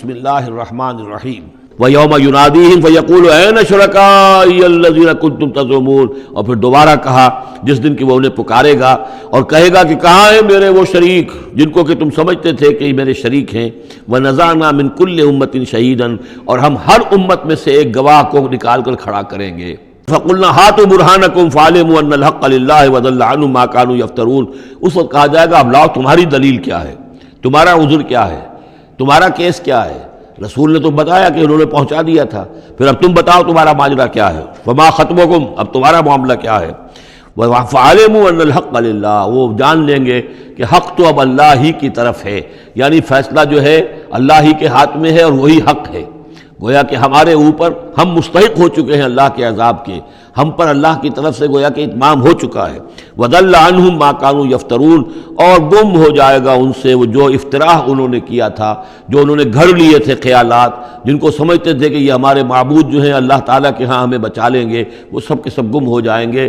بسم اللہ الرحمن الرحیم وَيَوْمَ يُنَادِيهِمْ فَيَقُولُ أَيْنَ شُرَكَائِيَ الَّذِينَ كُنتُمْ تَزْعُمُونَ، اور پھر دوبارہ کہا جس دن کہ وہ انہیں پکارے گا اور کہے گا کہ کہاں ہیں میرے وہ شریک جن کو کہ تم سمجھتے تھے کہ یہ میرے شریک ہیں۔ وَنَزَعْنَا مِن كُلِّ أُمَّةٍ شَهِيدًا، اور ہم ہر امت میں سے ایک گواہ کو نکال کر کھڑا کریں گے۔ فَقُلْنَا هَاتُوا بُرْهَانَكُمْ فَعَلِمُوا أَنَّ الْحَقَّ لِلَّهِ وَضَلَّ عَنْهُمْ مَا كَانُوا يَفْتَرُونَ۔ اس وقت کہا جائے گا اب لاؤ تمہاری دلیل کیا ہے، تمہارا عذر کیا ہے، تمہارا کیس کیا ہے؟ رسول نے تو بتایا کہ انہوں نے پہنچا دیا تھا، پھر اب تم بتاؤ تمہارا ماجرا کیا ہے، فما خطبکم، اب تمہارا معاملہ کیا ہے۔ فعلموا ان الحق للہ، وہ جان لیں گے کہ حق تو اب اللہ ہی کی طرف ہے، یعنی فیصلہ جو ہے اللہ ہی کے ہاتھ میں ہے اور وہی حق ہے۔ گویا کہ ہمارے اوپر ہم مستحق ہو چکے ہیں اللہ کے عذاب کے، ہم پر اللہ کی طرف سے گویا کہ اتمام ہو چکا ہے۔ وَضَلَّ عَنْهُمْ مَا كَانُوا يَفْتَرُونَ، اور گم ہو جائے گا ان سے وہ جو افتراء انہوں نے کیا تھا، جو انہوں نے گھڑ لیے تھے خیالات، جن کو سمجھتے تھے کہ یہ ہمارے معبود جو ہیں اللہ تعالیٰ کے ہاں ہمیں بچا لیں گے، وہ سب کے سب گم ہو جائیں گے۔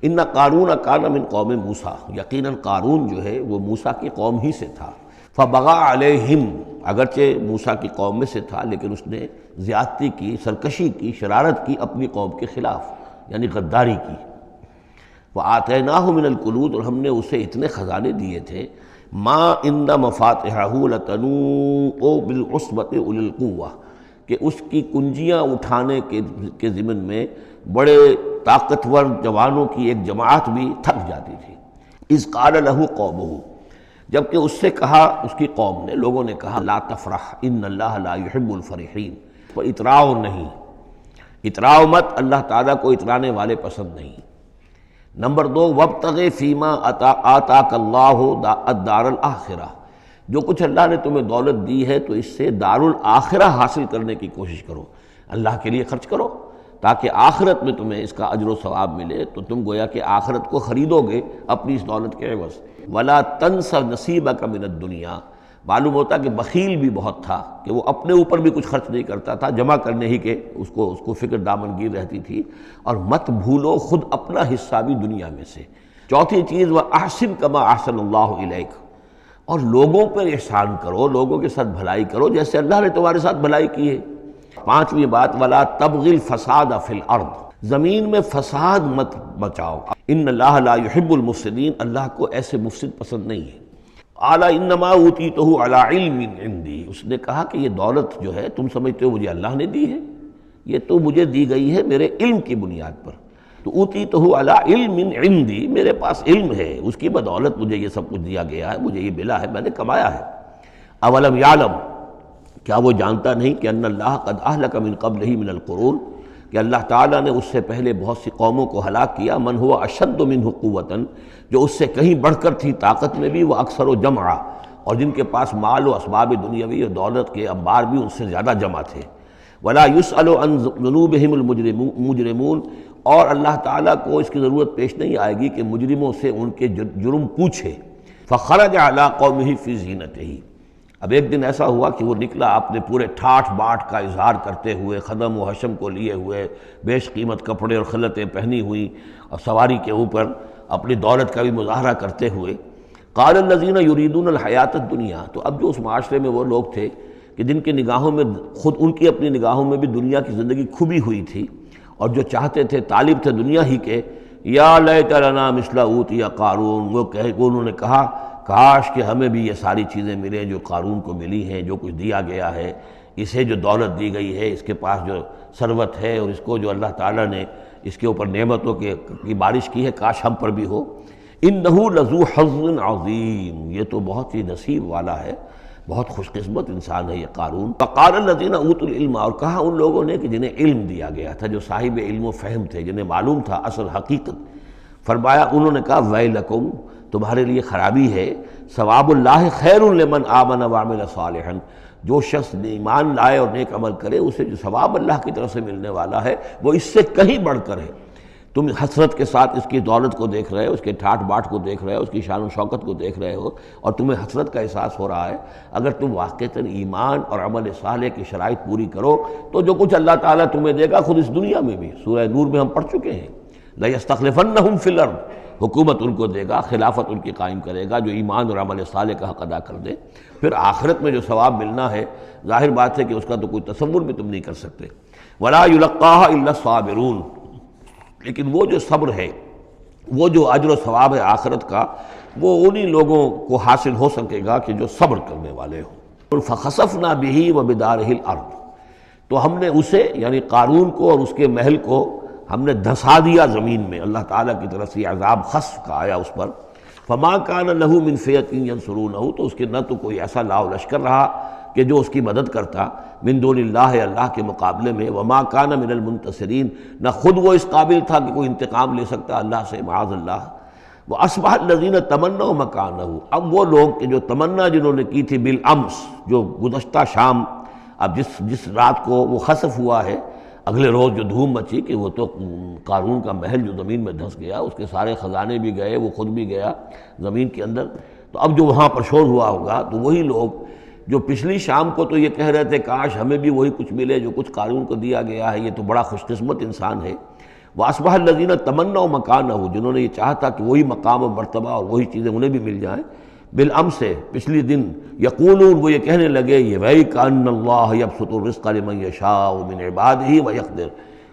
ان قارون کان من قوم موسیٰ، یقیناً قارون جو ہے وہ موسیٰ کی قوم ہی سے تھا۔ فبغى علیہم، اگرچہ موسیٰ کی قوم میں سے تھا لیکن اس نے زیادتی کی، سرکشی کی، شرارت کی اپنی قوم کے خلاف، یعنی غداری کی۔ وآتیناہ من الکنوز، اور ہم نے اسے اتنے خزانے دیے تھے، ما ان مفاتحہ لتنوء بالعصبۃ اولی القوہ، کہ اس کی کنجیاں اٹھانے کے ضمن میں بڑے طاقتور جوانوں کی ایک جماعت بھی تھک جاتی تھی۔ اذ قال لہ قومہ، جبکہ اس سے کہا اس کی قوم نے، لوگوں نے کہا لا تفرح ان اللہ لا يحب الفرحین، تو اتراؤ نہیں، اتراؤ مت، اللہ تعالیٰ کو اترانے والے پسند نہیں۔ نمبر 2، وابتغ فیما آتاک اللہ الدار الآخرہ، جو کچھ اللہ نے تمہیں دولت دی ہے تو اس سے دار الآخرہ حاصل کرنے کی کوشش کرو، اللہ کے لیے خرچ کرو تاکہ آخرت میں تمہیں اس کا اجر و ثواب ملے، تو تم گویا کہ آخرت کو خریدو گے اپنی اس دولت کے عوض۔ ولا تنس نصیبک من الدنیا، معلوم ہوتا کہ بخیل بھی بہت تھا کہ وہ اپنے اوپر بھی کچھ خرچ نہیں کرتا تھا، جمع کرنے ہی کے اس کو فکر دامنگیر رہتی تھی۔ اور مت بھولو خود اپنا حصہ بھی دنیا میں سے۔ چوتھی چیز، وَأَحْسِنْ كَمَا أَحْسَنَ اللَّهُ إِلَيْكَ، اور لوگوں پر احسان کرو، لوگوں کے ساتھ بھلائی کرو جیسے اللہ نے تمہارے ساتھ بھلائی کی ہے۔ پانچویں بات، وَلَا تَبْغِ الْفَسَادَ فِي الْأَرْضِ، زمین میں فساد مت بچاؤ۔ ان اللہ لا يحب المفسدین، اللہ کو ایسے مفسد پسند نہیں ہے۔ اعلیٰ انما اوتیتہ علی علم عندی، اس نے کہا کہ یہ دولت جو ہے تم سمجھتے ہو مجھے اللہ نے دی ہے، یہ تو مجھے دی گئی ہے میرے علم کی بنیاد پر، تو اوتیتہ علی علم عندی، میرے پاس علم ہے، اس کی بدولت مجھے یہ سب کچھ دیا گیا ہے، مجھے یہ ملا ہے، میں نے کمایا ہے۔ اولم یعلم، کیا وہ جانتا نہیں کہ ان اللہ قد اہلک من قبلہ من القرون، کہ اللہ تعالیٰ نے اس سے پہلے بہت سی قوموں کو ہلاک کیا، من ہوا اشد منہ قوتاً، جو اس سے کہیں بڑھ کر تھی طاقت میں بھی، وہ اکثر و جمعا، اور جن کے پاس مال و اسباب دنیاوی اور دولت کے انبار بھی ان سے زیادہ جمع تھے۔ ولا یسأل عن ذنوبہم المجرمون، اور اللہ تعالیٰ کو اس کی ضرورت پیش نہیں آئے گی کہ مجرموں سے ان کے جرم پوچھے۔ فخرج علی قومہ فی زینتہ، اب ایک دن ایسا ہوا کہ وہ نکلا اپنے پورے ٹھاٹھ باٹھ کا اظہار کرتے ہوئے، خدم و حشم کو لیے ہوئے، بیش قیمت کپڑے اور خلعتیں پہنی ہوئی، اور سواری کے اوپر اپنی دولت کا بھی مظاہرہ کرتے ہوئے۔ قال الذین یریدون الحیاۃ الدنیا، تو اب جو اس معاشرے میں وہ لوگ تھے کہ جن کی نگاہوں میں، خود ان کی اپنی نگاہوں میں بھی دنیا کی زندگی کھبی ہوئی تھی، اور جو چاہتے تھے، طالب تھے دنیا ہی کے، یا لیت لنا مثل اوتی قارون، وہ انہوں نے کہا کاش کہ ہمیں بھی یہ ساری چیزیں ملیں جو قارون کو ملی ہیں، جو کچھ دیا گیا ہے، اسے جو دولت دی گئی ہے، اس کے پاس جو ثروت ہے، اور اس کو جو اللہ تعالیٰ نے اس کے اوپر نعمتوں کی بارش کی ہے، کاش ہم پر بھی ہو۔ انہ لذو حظ عظیم، یہ تو بہت ہی نصیب والا ہے، بہت خوش قسمت انسان ہے یہ قارون۔ فقال الذین اوتوا العلم، اور کہا ان لوگوں نے کہ جنہیں علم دیا گیا تھا، جو صاحب علم و فہم تھے، جنہیں معلوم تھا اصل حقیقت، فرمایا انہوں نے کہا ویلکم، تمہارے لیے خرابی ہے، ثواب اللہ خیر لمن آمن وعمل صالحا، جو شخص ایمان لائے اور نیک عمل کرے اسے جو ثواب اللہ کی طرف سے ملنے والا ہے وہ اس سے کہیں بڑھ کر ہے۔ تم حسرت کے ساتھ اس کی دولت کو دیکھ رہے ہو، اس کے ٹھاٹ باٹ کو دیکھ رہے ہو، اس کی شان و شوکت کو دیکھ رہے ہو، اور تمہیں حسرت کا احساس ہو رہا ہے۔ اگر تم واقعتاً ایمان اور عمل صالح کی شرائط پوری کرو تو جو کچھ اللہ تعالیٰ تمہیں دے گا خود اس دنیا میں بھی، سورہ نور میں ہم پڑھ چکے ہیں، لَيَسْتَخْلِفَنَّهُمْ فِي الْأَرْضِ، حکومت ان کو دے گا، خلافت ان کی قائم کرے گا، جو ایمان اور عمل صالح کا حق ادا کر دے۔ پھر آخرت میں جو ثواب ملنا ہے ظاہر بات ہے کہ اس کا تو کوئی تصور بھی تم نہیں کر سکتے۔ وَلَا يُلَقَّاهَا إِلَّا الصَّابِرُونَ، لیکن وہ جو صبر ہے، وہ جو اجر و ثواب ہے آخرت کا، وہ انہی لوگوں کو حاصل ہو سکے گا کہ جو صبر کرنے والے ہوں۔ فَخَسَفْنَا بِهِ وَبِدَارِهِ الْأَرْضِ، تو ہم نے اسے یعنی قارون کو اور اس کے محل کو ہم نے دھسا دیا زمین میں، اللہ تعالیٰ کی طرف سے عذاب خسف کا آیا اس پر۔ فما کان لہ من فئۃ ینصرونہ، تو اس کے نہ تو کوئی ایسا لاؤ لشکر رہا کہ جو اس کی مدد کرتا من دون اللہ، اللہ کے مقابلے میں، وما کان من المنتصرین، نہ خود وہ اس قابل تھا کہ کوئی انتقام لے سکتا اللہ سے، معاذ اللہ۔ وَأَصْبَحَ الَّذِينَ تَمَنَّوْا مَكَانَهُ، اب وہ لوگ کہ جو تمنا جنہوں نے کی تھی بالامس، جو گزشتہ شام، اب جس رات کو وہ خسف ہوا ہے، اگلے روز جو دھوم مچی کہ وہ تو قارون کا محل جو زمین میں دھس گیا، اس کے سارے خزانے بھی گئے، وہ خود بھی گیا زمین کے اندر، تو اب جو وہاں پر شور ہوا ہوگا تو وہی لوگ جو پچھلی شام کو تو یہ کہہ رہے تھے کاش ہمیں بھی وہی کچھ ملے جو کچھ قارون کو دیا گیا ہے، یہ تو بڑا خوش قسمت انسان ہے۔ وَأَصْبَحَ الَّذِينَ تَمَنَّوْا مَكَانَهُ، جنہوں نے یہ چاہا تھا کہ وہی مقام و مرتبہ اور وہی چیزیں انہیں بھی مل جائیں، بالامس سے پچھلی دن، یقولون، وہ یہ کہنے لگے، یہ وَيْكَ أَنَّ اللَّهَ يَبْسُطُ الرِّزْقَ لِمَن يَشَاءُ مِنْ عِبَادِهِ وَيَقْدِرُ،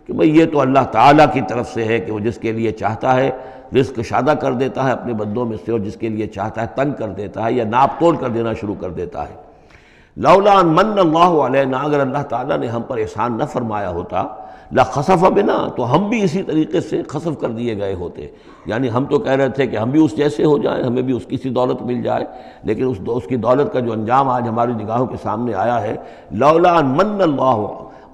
کہ بھئی یہ تو اللہ تعالیٰ کی طرف سے ہے کہ وہ جس کے لیے چاہتا ہے رزق شادہ کر دیتا ہے اپنے بندوں میں سے، اور جس کے لیے چاہتا ہے تنگ کر دیتا ہے یا ناپ توڑ کر دینا شروع کر دیتا ہے۔ لولا ان من اللہ علینا، اگر اللہ تعالیٰ نے ہم پر احسان نہ فرمایا ہوتا، لخسف بنا، تو ہم بھی اسی طریقے سے خسف کر دیے گئے ہوتے، یعنی ہم تو کہہ رہے تھے کہ ہم بھی اس جیسے ہو جائیں، ہمیں بھی اس کی سی دولت مل جائے، لیکن اس کی دولت کا جو انجام آج ہماری نگاہوں کے سامنے آیا ہے، لولا ان من اللہ،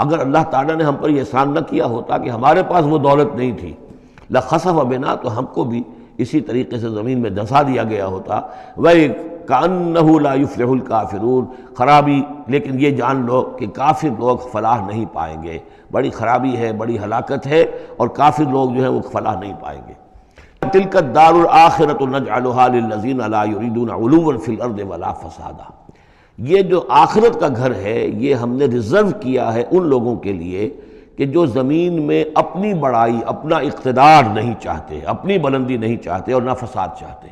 اگر اللہ تعالیٰ نے ہم پر یہ احسان نہ کیا ہوتا کہ ہمارے پاس وہ دولت نہیں تھی، لخسف بنا، تو ہم کو بھی اسی طریقے سے زمین میں دھسا دیا گیا ہوتا۔ وَكَأَنَّهُ لَا يُفْلِحُ الْكَافِرُونَ، خرابی، لیکن یہ جان لو کہ کافر لوگ فلاح نہیں پائیں گے، بڑی خرابی ہے، بڑی ہلاکت ہے، اور کافر لوگ جو ہیں وہ فلاح نہیں پائیں گے۔ تِلْكَ الدَّارُ الْآخِرَةُ نَجْعَلُهَا لِلَّذِينَ لَا يُرِيدُونَ عُلُوًّا فِي الْأَرْضِ وَلَا فَسَادًا، یہ جو آخرت کا گھر ہے یہ ہم نے ریزرو کیا ہے ان لوگوں کے لیے کہ جو زمین میں اپنی بڑائی، اپنا اقتدار نہیں چاہتے، اپنی بلندی نہیں چاہتے اور نہ فساد چاہتے،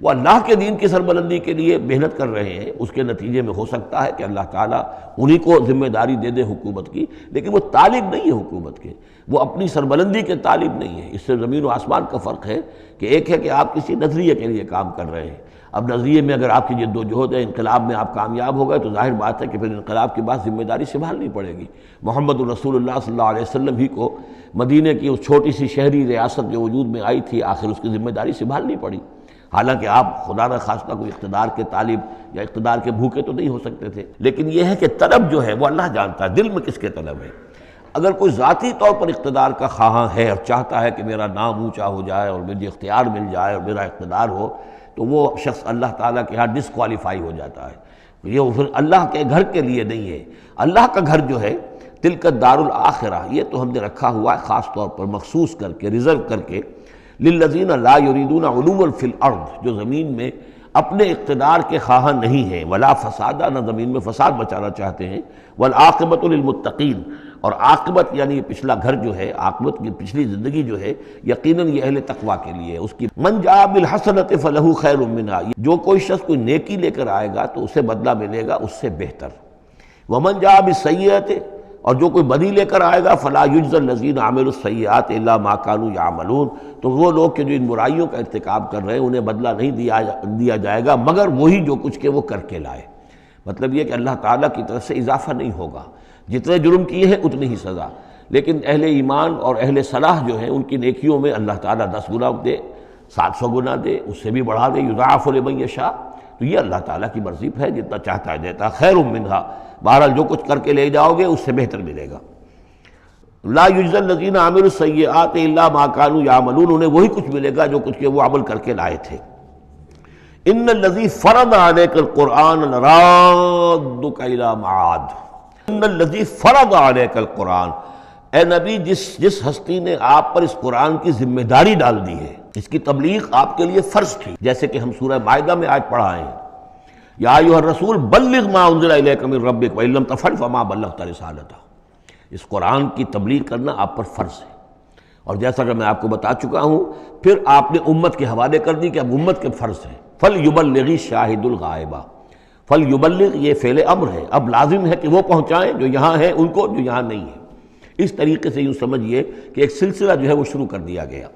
وہ اللہ کے دین کی سربلندی کے لیے محنت کر رہے ہیں۔ اس کے نتیجے میں ہو سکتا ہے کہ اللہ تعالیٰ انہی کو ذمہ داری دے دے حکومت کی، لیکن وہ طالب نہیں ہے حکومت کے، وہ اپنی سربلندی کے طالب نہیں ہے۔ اس سے زمین و آسمان کا فرق ہے کہ ایک ہے کہ آپ کسی نظریے کے لیے کام کر رہے ہیں، اب نظریے میں اگر آپ کی جد و جہد ہے، انقلاب میں آپ کامیاب ہو گئے تو ظاہر بات ہے کہ پھر انقلاب کے بعد ذمہ داری سنبھالنی پڑے گی۔ محمد الرسول اللہ صلی اللہ علیہ وسلم ہی کو مدینہ کی اس چھوٹی سی شہری ریاست جو وجود میں آئی تھی، آخر اس کی ذمہ داری سنبھالنی پڑی، حالانکہ آپ خدا نہ خواستہ کوئی اقتدار کے طالب یا اقتدار کے بھوکے تو نہیں ہو سکتے تھے، لیکن یہ ہے کہ طلب جو ہے وہ اللہ جانتا ہے دل میں کس کے طلب ہے۔ اگر کوئی ذاتی طور پر اقتدار کا خواہاں ہے اور چاہتا ہے کہ میرا نام اونچا ہو جائے اور مجھے اختیار مل جائے اور میرا اقتدار ہو، تو وہ شخص اللہ تعالیٰ کے ہاں ڈسکوالیفائی ہو جاتا ہے، یہ پھر اللہ کے گھر کے لیے نہیں ہے۔ اللہ کا گھر جو ہے تلک الدار الآخرہ، یہ تو ہم نے رکھا ہوا ہے خاص طور پر مخصوص کر کے، ریزرو کر کے، للذین لا یریدون علوا فی الارض، جو زمین میں اپنے اقتدار کے خواہاں نہیں ہیں، ولا فسادہ، نہ زمین میں فساد بچانا چاہتے ہیں، والعاقبۃ للمتقین، اور عاقبت یعنی پچھلا گھر جو ہے، عاقبت کی پچھلی زندگی جو ہے یقیناً یہ اہل تقویٰ کے لیے، اس کی من جاء بالحسنۃ فلہ خیر منہا، جو کوئی شخص کوئی نیکی لے کر آئے گا تو اسے بدلہ ملے گا اس سے بہتر، ومن جاء بالسیئۃ، اور جو کوئی بدی لے کر آئے گا فلا یجزی الذین عملوا السیئات الا ما كانوا یعملون، تو وہ لوگ کہ جو ان برائیوں کا ارتکاب کر رہے ہیں انہیں بدلہ نہیں دیا جائے گا مگر وہی جو کچھ کہ وہ کر کے لائے۔ مطلب یہ کہ اللہ تعالیٰ کی طرف سے اضافہ نہیں ہوگا، جتنے جرم کیے ہیں اتنی ہی سزا، لیکن اہل ایمان اور اہل صلاح جو ہیں ان کی نیکیوں میں اللہ تعالیٰ 10 گنا دے، 700 گنا دے، اس سے بھی بڑھا دے، یضاعف لمن یشاء، تو یہ اللہ تعالیٰ کی مرضی ہے، جتنا چاہتا ہے دیتا، خیر منہا، بہرحال جو کچھ کر کے لے جاؤ گے اس سے بہتر ملے گا۔ لا یجزی الذین عملوا السیئات الا ما كانوا یعملون، انہیں وہی کچھ ملے گا جو کچھ کہ وہ عمل کر کے لائے تھے۔ ان الذی فرض علیک القرآن لرادک الی معاد، ان الذی فرض علیک القرآن، اے نبی جس ہستی نے آپ پر اس قرآن کی ذمہ داری ڈال دی ہے، اس کی تبلیغ آپ کے لیے فرض تھی، جیسے کہ ہم سورہ مائدہ میں آج پڑھا ہے، یا ایھا الرسول بلغ ما انزل الیک من ربک وان لم تفعل فما بلغت رسالتہ، اس قرآن کی تبلیغ کرنا آپ پر فرض ہے، اور جیسا کہ میں آپ کو بتا چکا ہوں، پھر آپ نے امت کے حوالے کر دی کہ اب امت کے فرض ہیں۔ فَلْيُبَلِّغِ الشَّاهِدُ الْغَائِبَ، فَلْيُبَلِّغ یہ فعل امر ہے، اب لازم ہے کہ وہ پہنچائیں جو یہاں ہیں ان کو، جو یہاں نہیں ہیں۔ اس طریقے سے یوں سمجھیے کہ ایک سلسلہ جو ہے وہ شروع کر دیا گیا۔